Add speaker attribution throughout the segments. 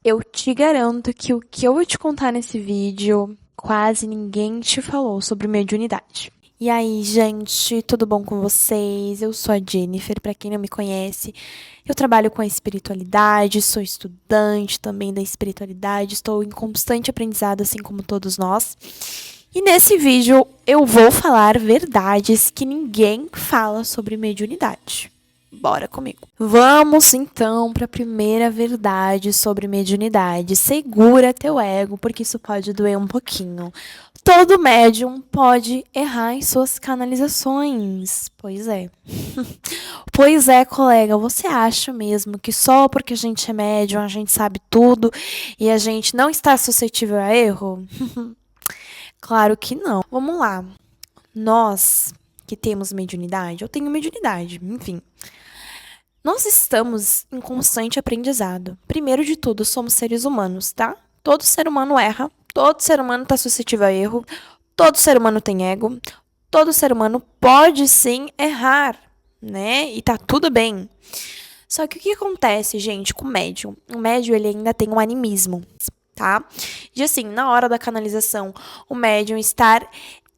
Speaker 1: Eu te garanto que o que eu vou te contar nesse vídeo, quase ninguém te falou sobre mediunidade. E aí, gente, tudo bom com vocês? Eu sou a Jennifer, para quem não me conhece. Eu trabalho com a espiritualidade, sou estudante também da espiritualidade, estou em constante aprendizado, assim como todos nós. E nesse vídeo eu vou falar verdades que ninguém fala sobre mediunidade. Bora comigo. Vamos então para a primeira verdade sobre mediunidade. Segura teu ego, porque isso pode doer um pouquinho. Todo médium pode errar em suas canalizações. Pois é. Pois é, colega, você acha mesmo que só porque a gente é médium, a gente sabe tudo e a gente não está suscetível a erro? Claro que não. Vamos lá. Nós que temos mediunidade, eu tenho mediunidade, enfim. Nós estamos em constante aprendizado. Primeiro de tudo, somos seres humanos, tá? Todo ser humano erra, todo ser humano está suscetível a erro, todo ser humano tem ego, todo ser humano pode sim errar, né? E tá tudo bem. Só que o que acontece, gente, com o médium? O médium, ele ainda tem um animismo, tá? De assim, na hora da canalização, o médium estar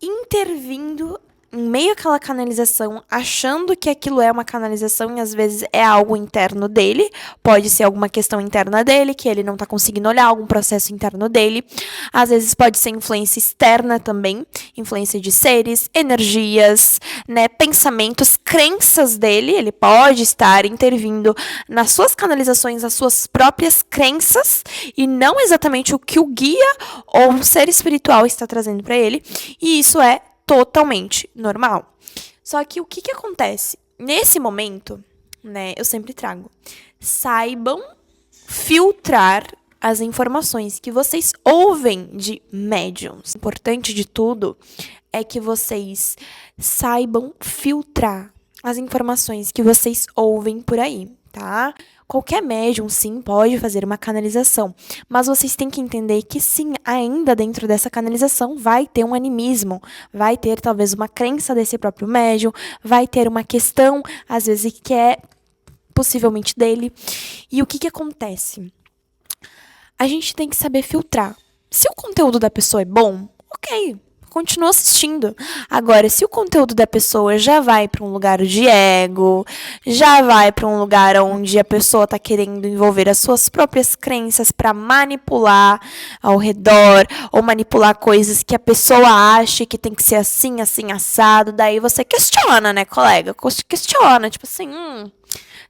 Speaker 1: intervindo em meio àquela canalização, achando que aquilo é uma canalização e às vezes é algo interno dele, pode ser alguma questão interna dele, que ele não tá conseguindo olhar, algum processo interno dele, às vezes pode ser influência externa também, influência de seres, energias, né, pensamentos, crenças dele, ele pode estar intervindo nas suas canalizações, as suas próprias crenças, e não exatamente o que o guia ou um ser espiritual está trazendo para ele, e isso é totalmente normal. Só que o que acontece? Nesse momento, né, eu sempre trago, saibam filtrar as informações que vocês ouvem de médiums. O importante de tudo é que vocês saibam filtrar as informações que vocês ouvem por aí, tá? Qualquer médium, sim, pode fazer uma canalização, mas vocês têm que entender que, sim, ainda dentro dessa canalização vai ter um animismo, vai ter talvez uma crença desse próprio médium, vai ter uma questão, às vezes, que é possivelmente dele. E o que acontece? A gente tem que saber filtrar. Se o conteúdo da pessoa é bom, ok, continua assistindo. Agora, se o conteúdo da pessoa já vai para um lugar de ego, já vai para um lugar onde a pessoa está querendo envolver as suas próprias crenças para manipular ao redor, ou manipular coisas que a pessoa acha que tem que ser assim, assim, assado, daí você questiona, né, colega? Questiona, tipo assim,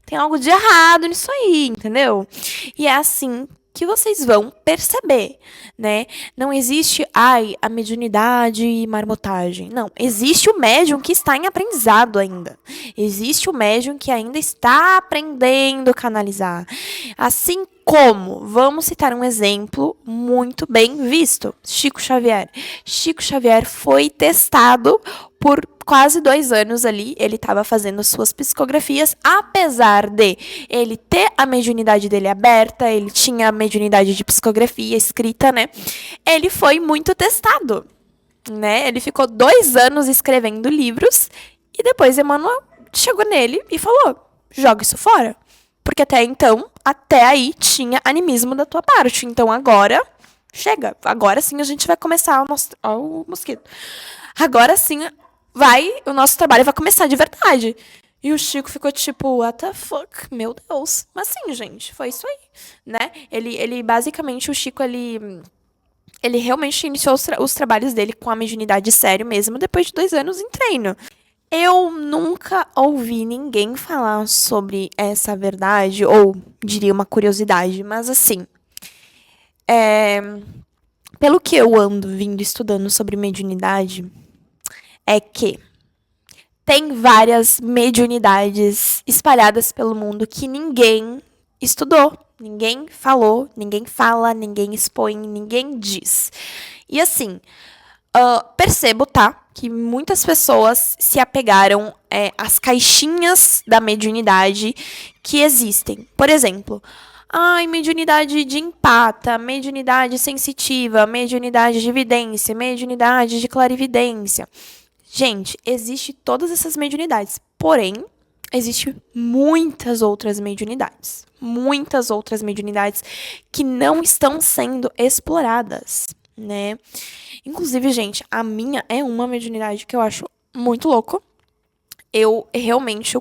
Speaker 1: tem algo de errado nisso aí, entendeu? E é assim que vocês vão perceber, né? Não existe, a mediunidade e marmotagem. Não, existe o médium que está em aprendizado ainda. Existe o médium que ainda está aprendendo a canalizar. Assim como, vamos citar um exemplo muito bem visto, Chico Xavier. Chico Xavier foi testado por quase 2 anos ali, ele estava fazendo suas psicografias, apesar de ele ter a mediunidade dele aberta, ele tinha a mediunidade de psicografia escrita, né? Ele foi muito testado, né? Ele ficou 2 anos escrevendo livros e depois Emmanuel chegou nele e falou: joga isso fora. Porque até então, até aí, tinha animismo da tua parte. Então agora, chega. Agora sim a gente vai começar o nosso... Ó, o mosquito. Agora sim o nosso trabalho vai começar de verdade. E o Chico ficou tipo, what the fuck? Meu Deus. Mas sim, gente, foi isso aí, né? Ele basicamente, o Chico, ele realmente iniciou os trabalhos dele com a mediunidade sério mesmo, depois de 2 anos em treino. Eu nunca ouvi ninguém falar sobre essa verdade, ou diria uma curiosidade, mas assim, pelo que eu ando vindo estudando sobre mediunidade, é que tem várias mediunidades espalhadas pelo mundo que ninguém estudou, ninguém falou, ninguém fala, ninguém expõe, ninguém diz. E assim, percebo, tá, que muitas pessoas se apegaram às caixinhas da mediunidade que existem. Por exemplo, mediunidade de empata, mediunidade sensitiva, mediunidade de vidência, mediunidade de clarividência. Gente, existe todas essas mediunidades, porém, existem muitas outras mediunidades. Muitas outras mediunidades que não estão sendo exploradas, né? Inclusive, gente, a minha é uma mediunidade que eu acho muito louco. Eu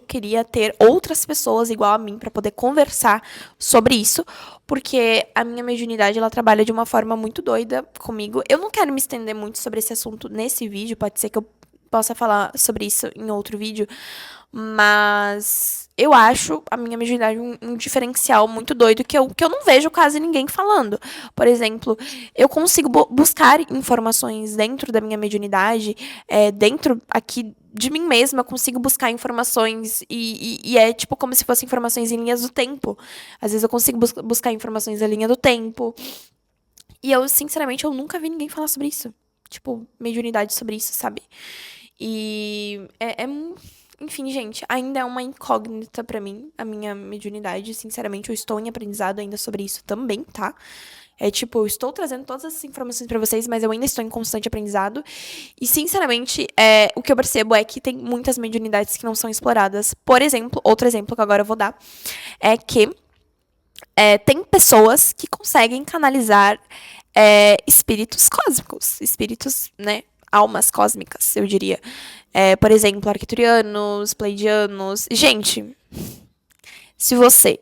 Speaker 1: queria ter outras pessoas igual a mim para poder conversar sobre isso, porque a minha mediunidade, ela trabalha de uma forma muito doida comigo. Eu não quero me estender muito sobre esse assunto nesse vídeo, pode ser que eu possa falar sobre isso em outro vídeo, mas eu acho a minha mediunidade um diferencial muito doido que eu não vejo quase ninguém falando. Por exemplo, eu consigo buscar informações dentro da minha mediunidade, dentro aqui de mim mesma, eu consigo buscar informações e é tipo como se fossem informações em linhas do tempo. Às vezes eu consigo buscar informações na linha do tempo. E eu, sinceramente, eu nunca vi ninguém falar sobre isso. Tipo, mediunidade sobre isso, sabe? E enfim, gente, ainda é uma incógnita pra mim, a minha mediunidade. Sinceramente, eu estou em aprendizado ainda sobre isso também, tá? Eu estou trazendo todas essas informações pra vocês, mas eu ainda estou em constante aprendizado. E, sinceramente, o que eu percebo é que tem muitas mediunidades que não são exploradas. Por exemplo, outro exemplo que agora eu vou dar é que tem pessoas que conseguem canalizar espíritos cósmicos, espíritos, né? Almas cósmicas, eu diria. Por exemplo, arcturianos, pleidianos. Gente, se você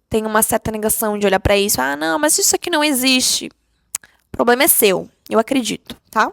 Speaker 1: tem uma certa negação de olhar pra isso, não, mas isso aqui não existe. O problema é seu, eu acredito, tá?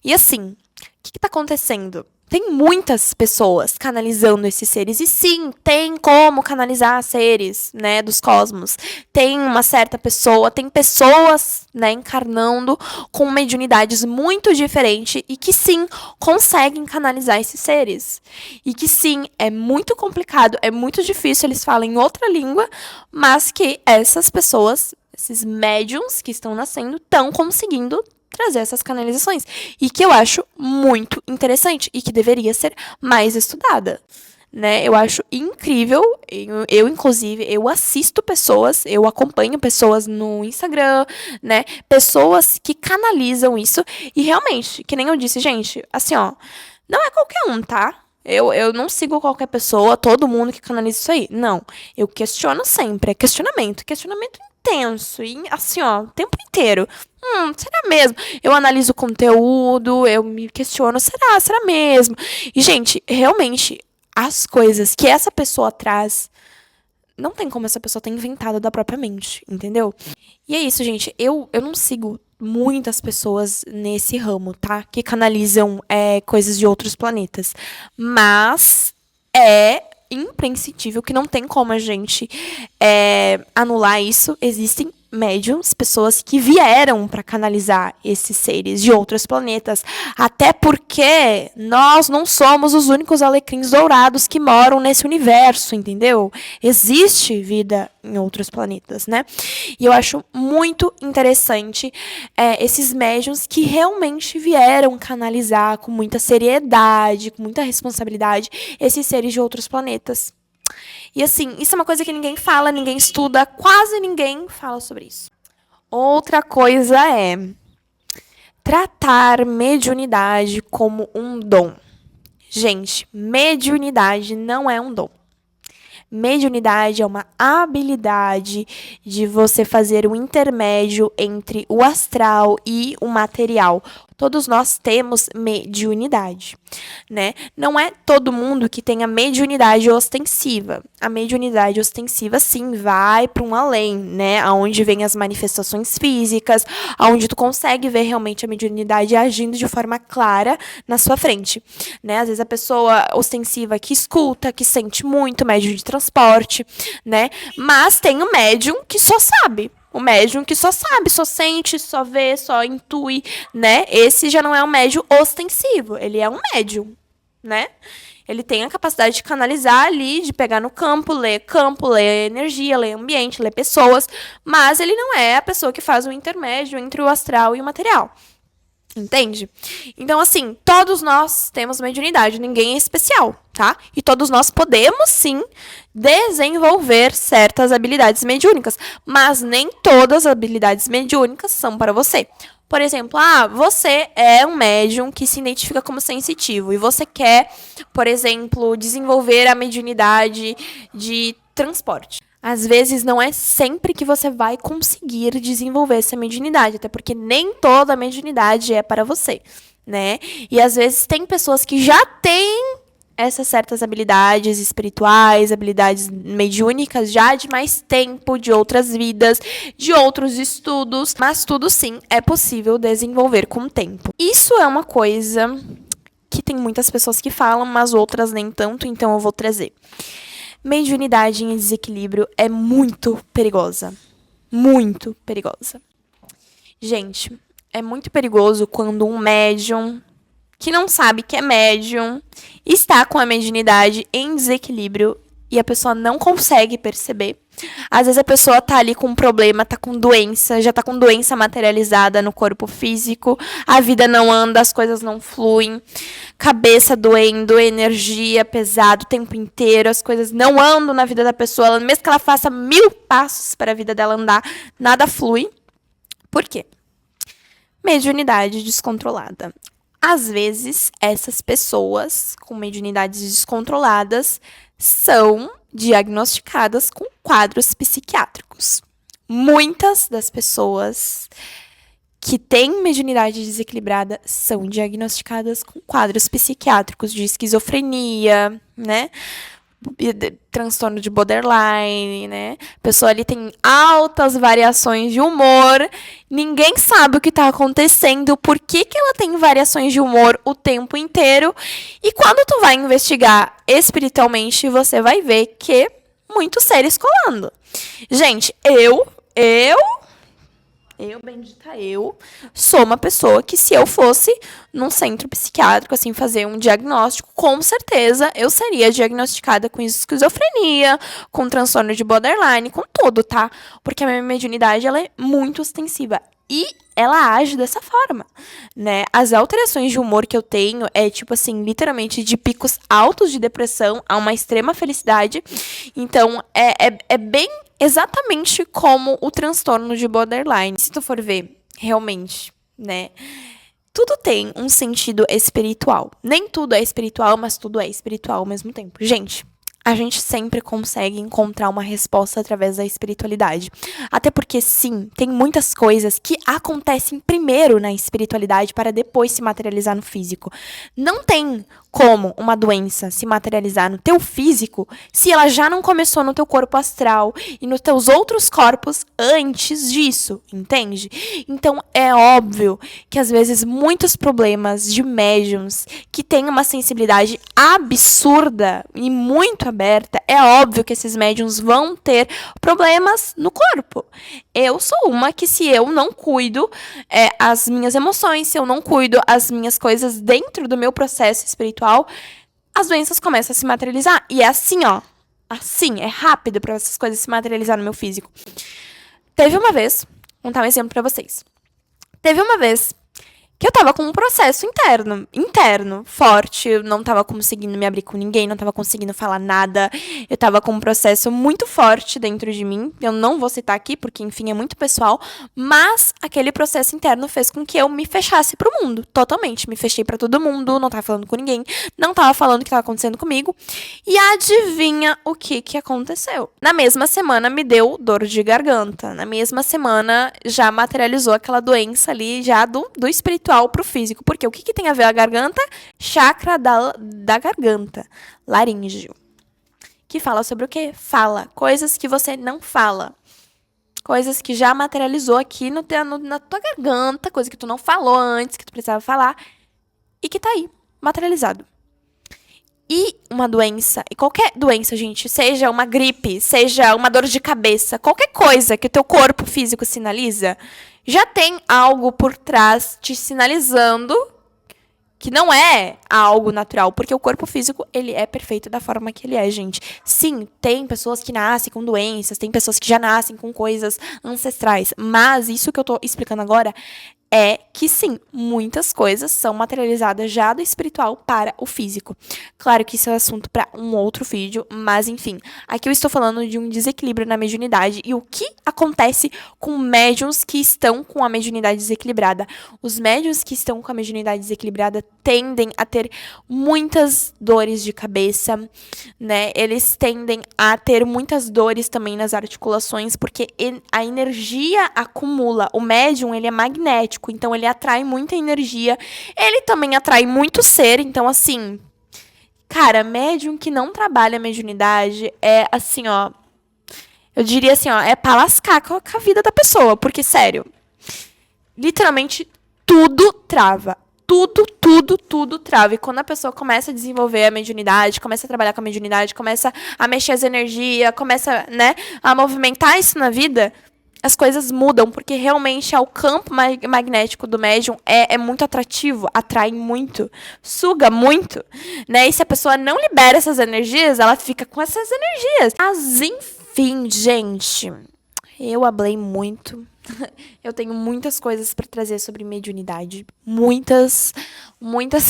Speaker 1: E assim, o que tá acontecendo? Tem muitas pessoas canalizando esses seres. E sim, tem como canalizar seres, né, dos cosmos. Tem uma certa pessoa, tem pessoas, né, encarnando com mediunidades muito diferentes e que sim, conseguem canalizar esses seres. E que sim, é muito complicado, é muito difícil, eles falam em outra língua, mas que essas pessoas, esses médiums que estão nascendo, estão conseguindo trazer essas canalizações. E que eu acho muito interessante e que deveria ser mais estudada, né? Eu acho incrível. Inclusive, eu assisto pessoas, eu acompanho pessoas no Instagram, né? Pessoas que canalizam isso. E realmente, que nem eu disse, gente, assim, ó, não é qualquer um, tá? Eu não sigo qualquer pessoa, todo mundo que canaliza isso aí. Não. Eu questiono sempre. É questionamento. Questionamento intenso. E assim, ó, o tempo inteiro. Será mesmo? Eu analiso o conteúdo, eu me questiono, será mesmo? E, gente, realmente, as coisas que essa pessoa traz, não tem como essa pessoa ter inventado da própria mente, entendeu? E é isso, gente. Eu não sigo muitas pessoas nesse ramo, tá? Que canalizam coisas de outros planetas. Mas é imprescindível que não tem como a gente anular isso. Existem médiums, pessoas que vieram para canalizar esses seres de outros planetas, até porque nós não somos os únicos alecrins dourados que moram nesse universo, entendeu? Existe vida em outros planetas, né? E eu acho muito interessante esses médiums que realmente vieram canalizar com muita seriedade, com muita responsabilidade, esses seres de outros planetas. E assim, isso é uma coisa que ninguém fala, ninguém estuda, quase ninguém fala sobre isso. Outra coisa é tratar mediunidade como um dom. Gente, mediunidade não é um dom. Mediunidade é uma habilidade de você fazer um intermédio entre o astral e o material. Todos nós temos mediunidade, né? Não é todo mundo que tem a mediunidade ostensiva. A mediunidade ostensiva, sim, vai para um além, né? Aonde vem as manifestações físicas, aonde tu consegue ver realmente a mediunidade agindo de forma clara na sua frente, né? Às vezes a pessoa ostensiva que escuta, que sente muito, médium de transporte, né? Mas tem o médium que só sabe. O médium que só sabe, só sente, só vê, só intui, né? Esse já não é um médium ostensivo, ele é um médium, né? Ele tem a capacidade de canalizar ali, de pegar no campo, ler energia, ler ambiente, ler pessoas, mas ele não é a pessoa que faz o intermédio entre o astral e o material. Entende? Então, assim, todos nós temos mediunidade, ninguém é especial, tá? E todos nós podemos, sim, desenvolver certas habilidades mediúnicas, mas nem todas as habilidades mediúnicas são para você. Por exemplo, você é um médium que se identifica como sensitivo e você quer, por exemplo, desenvolver a mediunidade de transporte. Às vezes não é sempre que você vai conseguir desenvolver essa mediunidade, até porque nem toda mediunidade é para você, né? E às vezes tem pessoas que já têm essas certas habilidades espirituais, habilidades mediúnicas já de mais tempo, de outras vidas, de outros estudos, mas tudo sim é possível desenvolver com o tempo. Isso é uma coisa que tem muitas pessoas que falam, mas outras nem tanto, então eu vou trazer. Mediunidade em desequilíbrio é muito perigosa. Muito perigosa. Gente, é muito perigoso quando um médium que não sabe que é médium está com a mediunidade em desequilíbrio e a pessoa não consegue perceber. Às vezes a pessoa tá ali com um problema, tá com doença, já tá com doença materializada no corpo físico, a vida não anda, as coisas não fluem, cabeça doendo, energia pesado o tempo inteiro, as coisas não andam na vida da pessoa, mesmo que ela faça 1000 passos para a vida dela andar, nada flui. Por quê? Mediunidade descontrolada. Às vezes, essas pessoas com mediunidades descontroladas são diagnosticadas com quadros psiquiátricos. Muitas das pessoas que têm mediunidade desequilibrada são diagnosticadas com quadros psiquiátricos de esquizofrenia, né? Transtorno de borderline, né? A pessoa ali tem altas variações de humor, ninguém sabe o que está acontecendo, por que ela tem variações de humor o tempo inteiro, e quando tu vai investigar espiritualmente, você vai ver que muitos seres colando. Gente, bendita eu, sou uma pessoa que se eu fosse num centro psiquiátrico, assim, fazer um diagnóstico, com certeza eu seria diagnosticada com esquizofrenia, com transtorno de borderline, com tudo, tá? Porque a minha mediunidade, ela é muito ostensiva. E ela age dessa forma, né? As alterações de humor que eu tenho é, tipo assim, literalmente de picos altos de depressão a uma extrema felicidade. Então, é bem exatamente como o transtorno de borderline. Se tu for ver, realmente, né? Tudo tem um sentido espiritual. Nem tudo é espiritual, mas tudo é espiritual ao mesmo tempo. Gente, a gente sempre consegue encontrar uma resposta através da espiritualidade. Até porque, sim, tem muitas coisas que acontecem primeiro na espiritualidade para depois se materializar no físico. Não tem como uma doença se materializar no teu físico se ela já não começou no teu corpo astral e nos teus outros corpos antes disso, entende? Então, é óbvio que, às vezes, muitos problemas de médiums que têm uma sensibilidade absurda e muito aberta, é óbvio que esses médiums vão ter problemas no corpo. Eu sou uma que, se eu não cuido as minhas emoções, se eu não cuido as minhas coisas dentro do meu processo espiritual, as doenças começam a se materializar. E é assim, ó. Assim, é rápido para essas coisas se materializar no meu físico. Teve uma vez, vou dar um exemplo para vocês. Teve uma vez que eu tava com um processo interno, forte, eu não tava conseguindo me abrir com ninguém, não tava conseguindo falar nada, eu tava com um processo muito forte dentro de mim, eu não vou citar aqui, porque, enfim, é muito pessoal, mas aquele processo interno fez com que eu me fechasse pro mundo, totalmente, me fechei pra todo mundo, não tava falando com ninguém, não tava falando o que tava acontecendo comigo, e adivinha o que aconteceu? Na mesma semana me deu dor de garganta, na mesma semana já materializou aquela doença ali, já do espiritual pro físico. Porque o que tem a ver a garganta? Chakra da garganta. Laríngeo. Que fala sobre o quê? Fala. Coisas que você não fala. Coisas que já materializou aqui na tua garganta. Coisa que tu não falou antes, que tu precisava falar. E que tá aí, materializado. E uma doença, e qualquer doença, gente, seja uma gripe, seja uma dor de cabeça, qualquer coisa que o teu corpo físico sinaliza, já tem algo por trás te sinalizando que não é algo natural, porque o corpo físico, ele é perfeito da forma que ele é, gente. Sim, tem pessoas que nascem com doenças, tem pessoas que já nascem com coisas ancestrais, mas isso que eu tô explicando agora é que sim, muitas coisas são materializadas já do espiritual para o físico. Claro que isso é assunto para um outro vídeo, mas enfim, aqui eu estou falando de um desequilíbrio na mediunidade e o que acontece com médiuns que estão com a mediunidade desequilibrada. Os médiuns que estão com a mediunidade desequilibrada tendem a ter muitas dores de cabeça, né? Eles tendem a ter muitas dores também nas articulações, porque a energia acumula. O médium, ele é magnético, então ele atrai muita energia. Ele também atrai muito ser, então assim, cara, médium que não trabalha a mediunidade é assim, ó, eu diria assim, ó, é pra lascar com a vida da pessoa, porque sério, literalmente tudo trava. Tudo trava. E quando a pessoa começa a desenvolver a mediunidade, começa a trabalhar com a mediunidade, começa a mexer as energias, começa, né, a movimentar isso na vida, as coisas mudam, porque realmente o campo magnético do médium é muito atrativo, atrai muito, suga muito, né? E se a pessoa não libera essas energias, ela fica com essas energias. Mas enfim, gente, eu hablei muito. Eu tenho muitas coisas para trazer sobre mediunidade. Muitas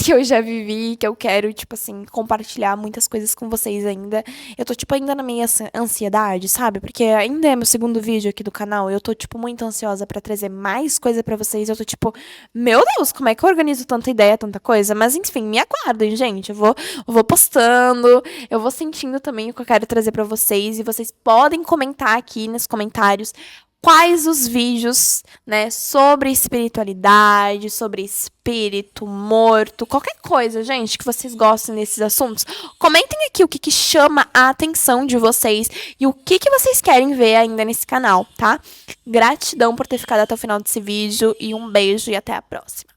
Speaker 1: que eu já vivi, que eu quero, tipo assim, compartilhar muitas coisas com vocês ainda. Eu tô, tipo, ainda na minha ansiedade, sabe? Porque ainda é meu segundo vídeo aqui do canal. Eu tô, tipo, muito ansiosa para trazer mais coisa para vocês. Eu tô, tipo, meu Deus, como é que eu organizo tanta ideia, tanta coisa? Mas, enfim, me aguardem, gente. Eu vou postando, eu vou sentindo também o que eu quero trazer para vocês. E vocês podem comentar aqui nos comentários quais os vídeos, né, sobre espiritualidade, sobre espírito morto, qualquer coisa, gente, que vocês gostem desses assuntos. Comentem aqui o que chama a atenção de vocês e o que vocês querem ver ainda nesse canal, tá? Gratidão por ter ficado até o final desse vídeo e um beijo e até a próxima.